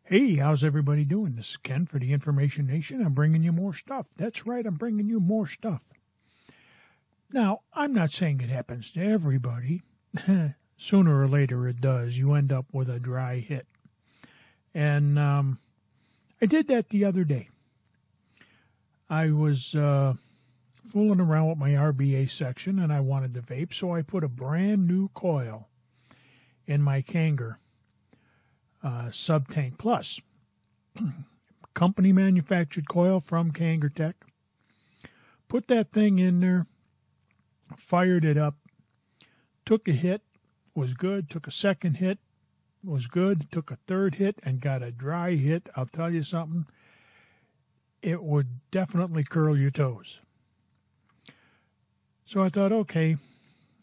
Hey, how's everybody doing? This is Ken for the Information Nation. I'm bringing you more stuff. That's right, I'm bringing you more stuff. Now, I'm not saying it happens to everybody. Sooner or later it does. You end up with a dry hit. And I did that the other day. I was fooling around with my RBA section, and I wanted to vape, so I put a brand new coil in my Kanger Sub-Tank Plus. Company manufactured coil from Kanger Tech. Put that thing in there, fired it up, took a hit, was good, took a second hit, was good, took a third hit, and got a dry hit. I'll tell you something, it would definitely curl your toes. So I thought, okay,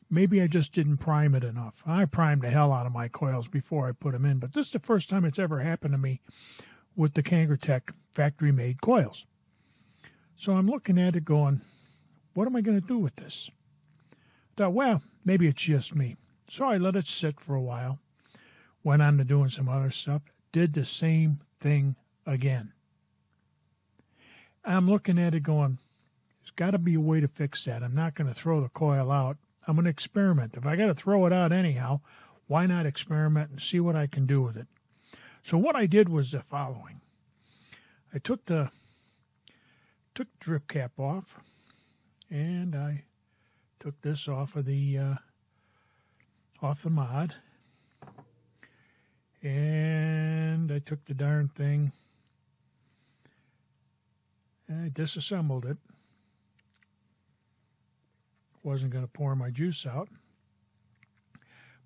maybe I just didn't prime it enough. I primed the hell out of my coils before I put them in, but this is the first time it's ever happened to me with the Kanger Tech factory-made coils. So I'm looking at it going, what am I going to do with this? I thought, well, maybe it's just me. So I let it sit for a while, went on to doing some other stuff, did the same thing again. I'm looking at it going, there's got to be a way to fix that. I'm not going to throw the coil out. I'm going to experiment. If I got to throw it out anyhow, why not experiment and see what I can do with it? So what I did was the following. I took the drip cap off, and I took this off of the mod, and I took the darn thing, and I disassembled it. Wasn't going to pour my juice out.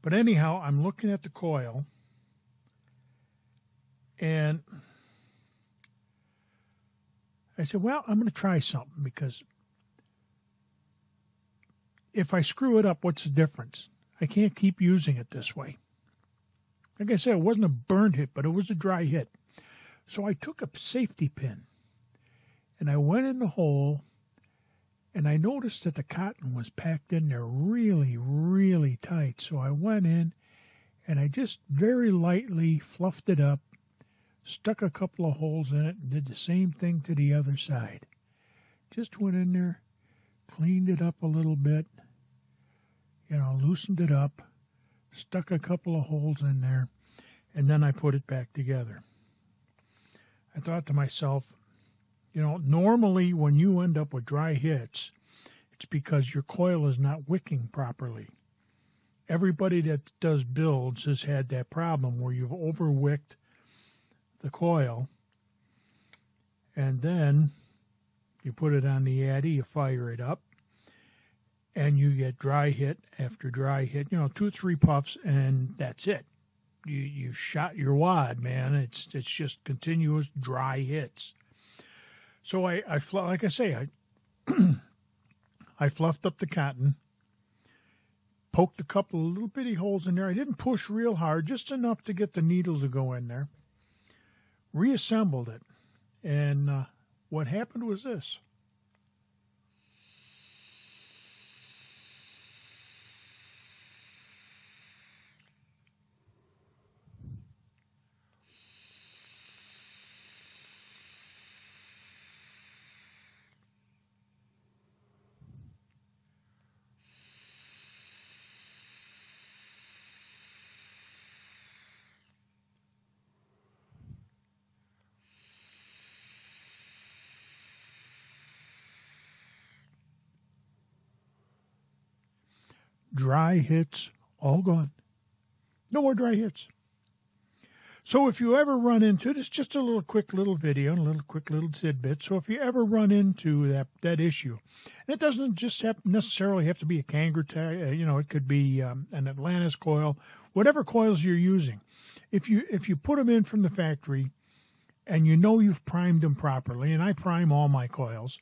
But anyhow, I'm looking at the coil, and I said, well, I'm going to try something, because if I screw it up, what's the difference? I can't keep using it this way. Like I said, it wasn't a burned hit, but it was a dry hit. So I took a safety pin, and I went in the hole, and I noticed that the cotton was packed in there really, really tight. So I went in, and I just very lightly fluffed it up, stuck a couple of holes in it, and did the same thing to the other side. Just went in there, cleaned it up a little bit, loosened it up, stuck a couple of holes in there, and then I put it back together. I thought to myself, normally when you end up with dry hits, it's because your coil is not wicking properly. Everybody that does builds has had that problem where you've overwicked the coil, and then you put it on the addy, you fire it up, and you get dry hit after dry hit, 2-3 puffs, and that's it. You shot your wad, man. It's just continuous dry hits. So like I say, I fluffed up the cotton, poked a couple of little bitty holes in there. I didn't push real hard, just enough to get the needle to go in there. Reassembled it, and what happened was this. Dry hits, all gone. No more dry hits. So if you ever run into this, just a quick little video, and a quick little tidbit. So if you ever run into that issue, and it doesn't just necessarily have to be a Kanger Tech, it could be an Atlantis coil, whatever coils you're using. If you put them in from the factory, and you've primed them properly, and I prime all my coils,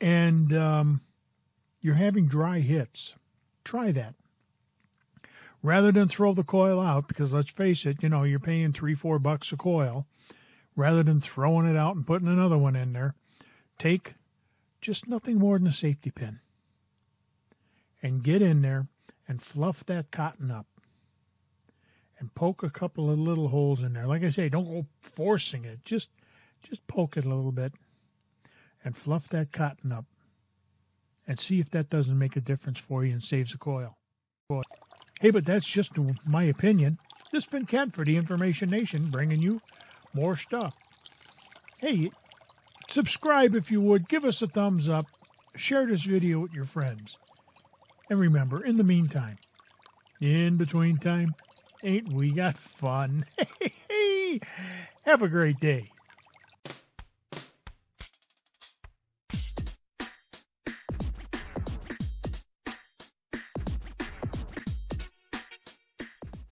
and you're having dry hits, try that. Rather than throw the coil out, because let's face it, you're paying $3-4 a coil, rather than throwing it out and putting another one in there, take just nothing more than a safety pin and get in there and fluff that cotton up. And poke a couple of little holes in there. Like I say, don't go forcing it. Just poke it a little bit and fluff that cotton up. And see if that doesn't make a difference for you and saves the coil. Hey, but that's just my opinion. This has been Ken for the Information Nation, bringing you more stuff. Hey, subscribe if you would. Give us a thumbs up. Share this video with your friends. And remember, in the meantime, in between time, ain't we got fun? Have a great day.